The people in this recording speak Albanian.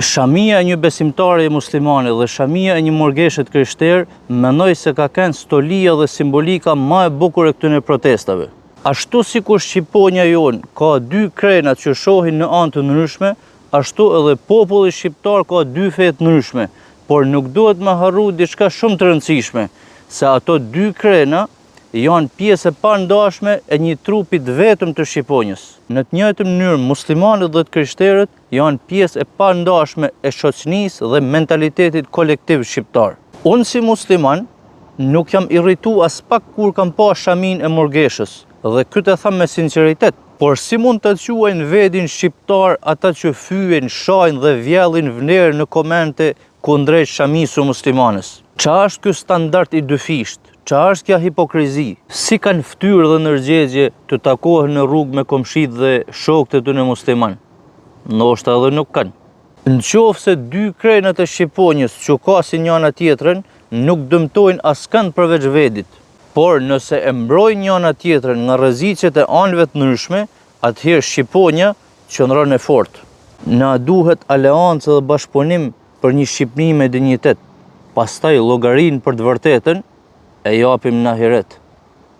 Shamia e një besimtare e muslimane dhe shamia e një morgeshet krishter mendoj se ka kënë stolia dhe simbolika ma e bukur e këtyne protestave. Ashtu si kur Shqiponja jonë ka dy krenat që shohin në anë të ndryshme, ashtu edhe populli shqiptar ka dy fe të ndryshme, por nuk duhet me harru diçka shumë të rëndësishme, se ato dy krena janë pjesë e pandashme e një trupit vetëm të Shqiponjës. Në të njëjtën mënyrë, muslimanët dhe të krishterët janë pjesë e pandashme e shoqënisë dhe mentalitetit kolektiv shqiptar. Unë si musliman nuk jam irritu as pak kur kam pa shamin e morgeshës, dhe këtë e tham me sinceritet, por si mund të quajnë vedin shqiptar ata që fyen, shajnë dhe vjellin vlerë në komente kundrejt shamisë muslimanës? Qa është ky standard i dyfisht? Qa është kja hipokrizi? Si kanë ftyrë dhe nërgjegje të takohen në rrugë me komshit dhe shokët e tyre musliman? Ndoshta edhe nuk kanë. Në qoftë se dy krenat e Shqiponjës që kasin njëna tjetrën nuk dëmtojnë askënd përveç vedit, por nëse e mbrojnë njëna tjetrën nga rrezikët e anëve të ndryshme, atëherë Shqiponja qëndron e fortë. Na duhet aleancë dhe bashkëpunim për një Shqipëri me dinjitet. Pastaj llogarinë për të vërtetën e japim në ahiret.